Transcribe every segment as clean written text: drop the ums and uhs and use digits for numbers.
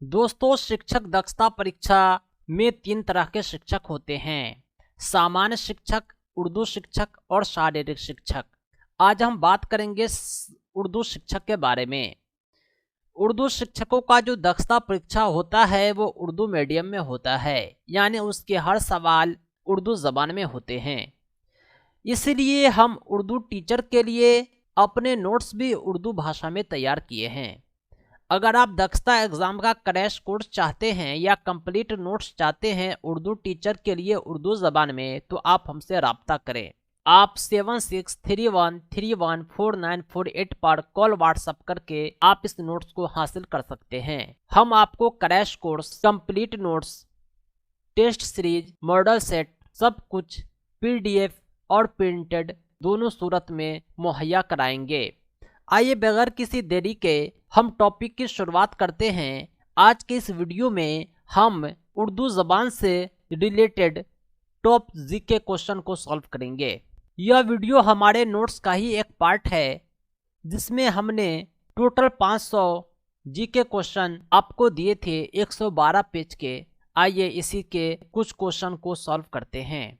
दोस्तों, शिक्षक दक्षता परीक्षा में 3 तरह के शिक्षक होते हैं। सामान्य शिक्षक, उर्दू शिक्षक और शारीरिक शिक्षक। आज हम बात करेंगे उर्दू शिक्षक के बारे में। उर्दू शिक्षकों का जो दक्षता परीक्षा होता है वो उर्दू मीडियम में होता है, यानी उसके हर सवाल उर्दू ज़बान में होते हैं। इसलिए हम उर्दू टीचर के लिए अपने नोट्स भी उर्दू भाषा में तैयार किए हैं। अगर आप दक्षता एग्जाम का क्रैश कोर्स चाहते हैं या कंप्लीट नोट्स चाहते हैं उर्दू टीचर के लिए उर्दू ज़बान में, तो आप हमसे रब्ता करें। आप 7631314948 पर कॉल व्हाट्सएप करके आप इस नोट्स को हासिल कर सकते हैं। हम आपको crash course, complete notes, test series, model set, सब कुछ पीडीएफ और प्रिंटेड दोनों सूरत में मुहैया कराएंगे। आइए बगैर किसी देरी के हम टॉपिक की शुरुआत करते हैं। आज के इस वीडियो में हम उर्दू ज़बान से रिलेटेड टॉप जीके क्वेश्चन को सॉल्व करेंगे। यह वीडियो हमारे नोट्स का ही एक पार्ट है जिसमें हमने टोटल 500 जीके क्वेश्चन आपको दिए थे 112 पेज के। आइए इसी के कुछ क्वेश्चन को सॉल्व करते हैं।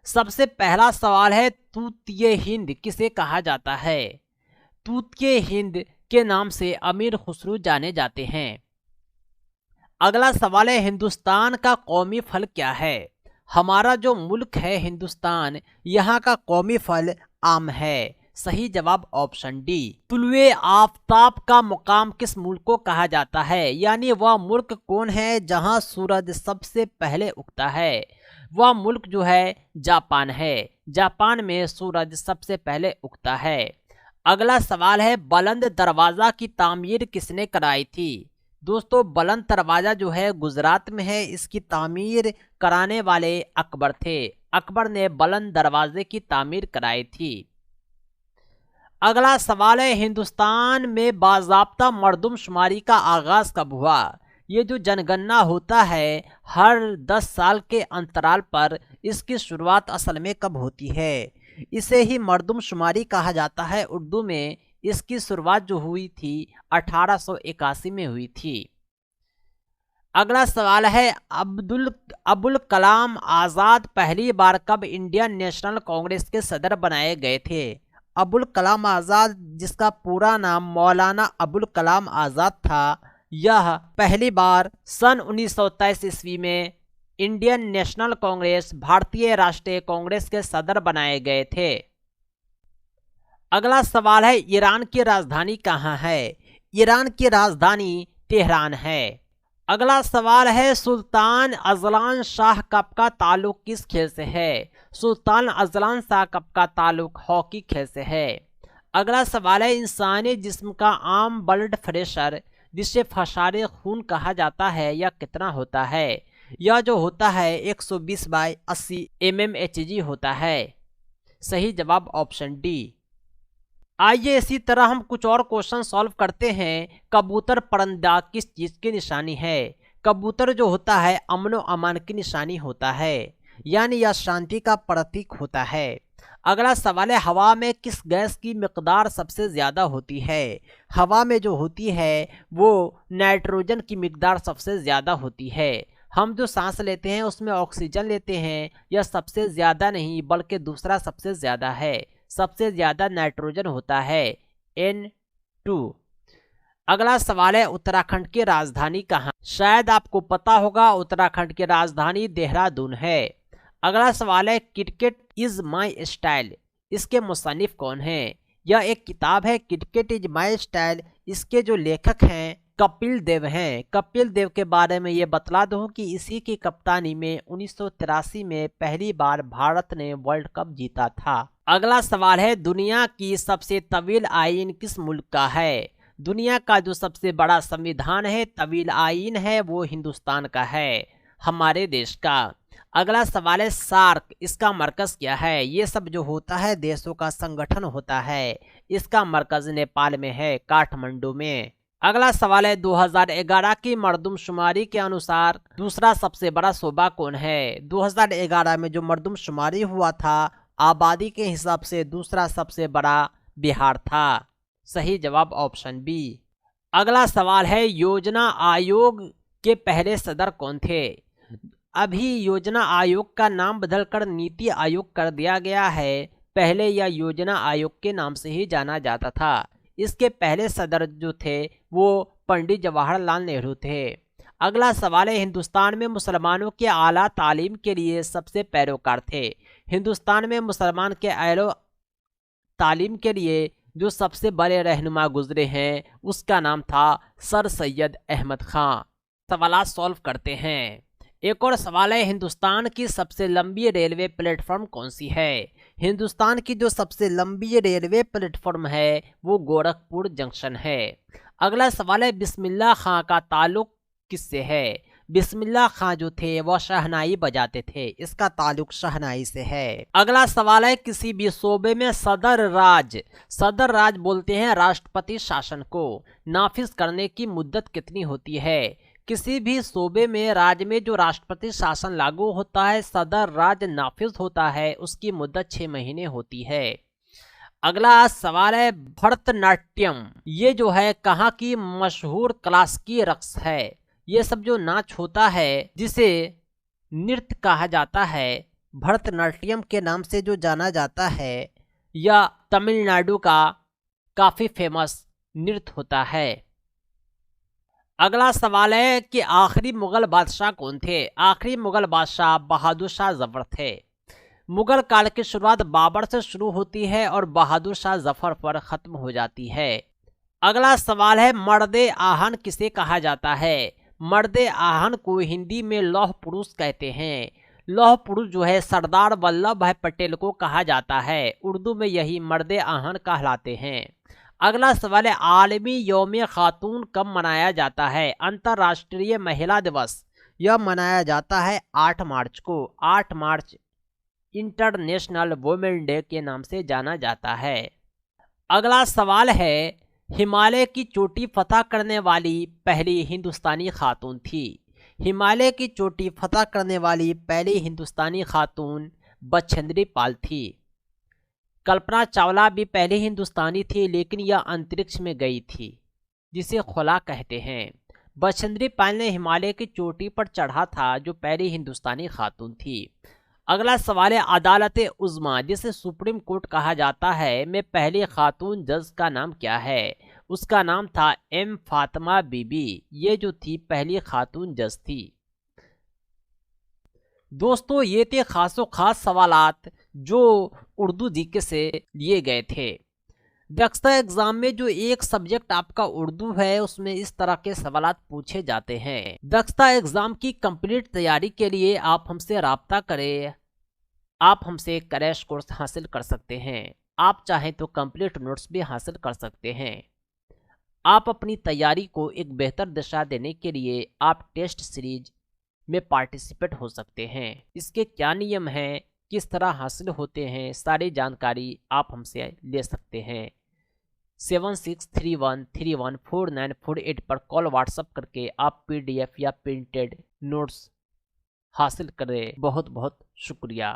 सबसे पहला सवाल है, तूतिए हिंद किसे कहा जाता है? तूतिए हिंद के नाम से अमीर खुसरो जाने जाते हैं। अगला सवाल है, हिंदुस्तान का कौमी फल क्या है? हमारा जो मुल्क है हिंदुस्तान, यहाँ का कौमी फल आम है। सही जवाब ऑप्शन डी। तुलुए आफताब का मुकाम किस मुल्क को कहा जाता है? यानी वह मुल्क कौन है जहाँ सूरज सबसे पहले उगता है? वह मुल्क जो है जापान है। जापान में सूरज सबसे पहले उगता है। अगला सवाल है, बुलंद दरवाज़ा की तामीर किसने कराई थी? दोस्तों, बुलंद दरवाज़ा जो है गुजरात में है। इसकी तामीर कराने वाले अकबर थे। अकबर ने बुलंद दरवाजे की तामीर कराई थी। अगला सवाल है, हिंदुस्तान में बाज़ाब्ता मरदमशुमारी का आगाज़ कब हुआ? ये जो जनगणना होता है हर 10 साल के अंतराल पर, इसकी शुरुआत असल में कब होती है? इसे ही मरदमशुमारी कहा जाता है उर्दू में। इसकी शुरुआत जो हुई थी 1881 में हुई थी। अगला सवाल है, अबुल कलाम आज़ाद पहली बार कब इंडियन नेशनल कांग्रेस के सदर बनाए गए थे? अबुल कलाम आज़ाद, जिसका पूरा नाम मौलाना अबुल कलाम आज़ाद था, यह पहली बार सन 1923 ईस्वी में इंडियन नेशनल कांग्रेस, भारतीय राष्ट्रीय कांग्रेस के सदर बनाए गए थे। अगला सवाल है, ईरान की राजधानी कहाँ है? ईरान की राजधानी तेहरान है। अगला सवाल है, सुल्तान अजलान शाह कप का ताल्लुक किस खेल से है? सुल्तान अजलान शाह कप का ताल्लुक हॉकी खेल से है। अगला सवाल है, इंसानी जिस्म का आम ब्लड प्रेशर जिसे फसारे खून कहा जाता है यह कितना होता है? यह जो होता है 120/80 mmHg होता है। सही जवाब ऑप्शन डी। आइए इसी तरह हम कुछ और क्वेश्चन सॉल्व करते हैं। कबूतर परिंदा किस चीज़ की निशानी है? कबूतर जो होता है अमन व अमान की निशानी होता है, यानी यह शांति का प्रतीक होता है। अगला सवाल है, हवा में किस गैस की मिकदार सबसे ज़्यादा होती है? हवा में जो होती है वो नाइट्रोजन की मिकदार सबसे ज़्यादा होती है। हम जो सांस लेते हैं उसमें ऑक्सीजन लेते हैं, यह सबसे ज़्यादा नहीं बल्कि दूसरा सबसे ज़्यादा है। सबसे ज़्यादा नाइट्रोजन होता है N2। अगला सवाल है, उत्तराखंड की राजधानी कहाँ? शायद आपको पता होगा, उत्तराखंड की राजधानी देहरादून है। अगला सवाल है, क्रिकेट इज़ माई स्टाइल, इसके मुसन्निफ कौन हैं? यह एक किताब है क्रिकेट इज माई स्टाइल। इसके जो लेखक हैं कपिल देव हैं। कपिल देव के बारे में ये बतला दूं कि इसी की कप्तानी में 1983 में पहली बार भारत ने वर्ल्ड कप जीता था। अगला सवाल है, दुनिया की सबसे तवील आइन किस मुल्क का है? दुनिया का जो सबसे बड़ा संविधान है, तवील आइन है, वो हिंदुस्तान का है, हमारे देश का। अगला सवाल है, सार्क इसका मरकज़ क्या है? ये सब जो होता है देशों का संगठन होता है। इसका मरकज़ नेपाल में है, काठमांडू में। अगला सवाल है, 2011 की मरदमशुमारी के अनुसार दूसरा सबसे बड़ा सूबा कौन है? 2011 में जो मरदमशुमारी हुआ था आबादी के हिसाब से दूसरा सबसे बड़ा बिहार था। सही जवाब ऑप्शन बी। अगला सवाल है योजना आयोग के पहले सदर कौन थे? अभी योजना आयोग का नाम बदलकर नीति आयोग कर दिया गया है। पहले यह योजना आयोग के नाम से ही जाना जाता था। इसके पहले सदर जो थे वो पंडित जवाहरलाल नेहरू थे। अगला सवाल है हिंदुस्तान में मुसलमानों के आला तालीम के लिए सबसे पैरोकार थे। हिंदुस्तान में मुसलमान के आला तालीम के लिए जो सबसे बड़े रहनुमा गुजरे हैं उसका नाम था सर सैयद अहमद खां। सवाल सॉल्व करते हैं। एक और सवाल है हिंदुस्तान की सबसे लंबी रेलवे प्लेटफॉर्म कौन सी है? हिंदुस्तान की जो सबसे लंबी रेलवे प्लेटफॉर्म है वो गोरखपुर जंक्शन है। अगला सवाल है बिस्मिल्लाह खां का ताल्लुक किससे है? बिस्मिल्लाह खां जो थे वह शहनाई बजाते थे, इसका ताल्लुक शहनाई से है। अगला सवाल है किसी भी सूबे में सदर राज बोलते हैं राष्ट्रपति शासन को, नाफिज करने की मुद्दत कितनी होती है? किसी भी सूबे में राज्य में जो राष्ट्रपति शासन लागू होता है सदर राज नाफिज होता है, उसकी मुद्दत 6 महीने होती है। अगला सवाल है भरतनाट्यम, ये जो है कहाँ की मशहूर क्लासिकी रक्स है? ये सब जो नाच होता है जिसे नृत्य कहा जाता है भरतनाट्यम के नाम से जो जाना जाता है, यह तमिलनाडु का काफी फेमस नृत्य होता है। अगला सवाल है कि आखिरी मुगल बादशाह कौन थे? आखिरी मुगल बादशाह बहादुर शाह जफर थे। मुगल काल की शुरुआत बाबर से शुरू होती है और बहादुर शाह जफर पर खत्म हो जाती है। अगला सवाल है मर्दे आहन किसे कहा जाता है? मर्दे आहन को हिंदी में लौह पुरुष कहते हैं। लौह पुरुष जो है सरदार वल्लभ भाई पटेल को कहा जाता है। उर्दू में यही मर्दे आहन कहलाते हैं। अगला सवाल है आलमी यौम खातून कब मनाया जाता है? अंतर्राष्ट्रीय महिला दिवस यह मनाया जाता है 8 मार्च को। 8 मार्च इंटरनेशनल वुमेन डे के नाम से जाना जाता है। अगला सवाल है हिमालय की चोटी फतह करने वाली पहली हिंदुस्तानी खातून थी। हिमालय की चोटी फतह करने वाली पहली हिंदुस्तानी खातून बछेंद्री पाल थी। कल्पना चावला भी पहली हिंदुस्तानी थी लेकिन यह अंतरिक्ष में गई थी, जिसे खुला कहते हैं। बछेंद्री पाल ने हिमालय की चोटी पर चढ़ा था, जो पहली हिंदुस्तानी खातून थी। अगला सवाल है अदालत उज़्मा जिसे सुप्रीम कोर्ट कहा जाता है में पहली खातून जज का नाम क्या है? उसका नाम था एम फातिमा बीबी। ये जो थी पहली खातून जज थी। दोस्तों ये थे खासो खास सवालात जो उर्दू जीके से लिए गए थे। दक्षता एग्जाम में जो एक सब्जेक्ट आपका उर्दू है उसमें इस तरह के सवालात पूछे जाते हैं। दक्षता एग्जाम की कंप्लीट तैयारी के लिए आप हमसे राब्ता करें। आप हमसे क्रैश कोर्स हासिल कर सकते हैं। आप चाहें तो कंप्लीट नोट्स भी हासिल कर सकते हैं। आप अपनी तैयारी को एक बेहतर दिशा देने के लिए आप टेस्ट सीरीज में पार्टिसिपेट हो सकते हैं। इसके क्या नियम हैं, किस तरह हासिल होते हैं, सारी जानकारी आप हमसे ले सकते हैं। 7631314948 पर कॉल व्हाट्सएप करके आप PDF या प्रिंटेड नोट्स हासिल करें। बहुत बहुत शुक्रिया।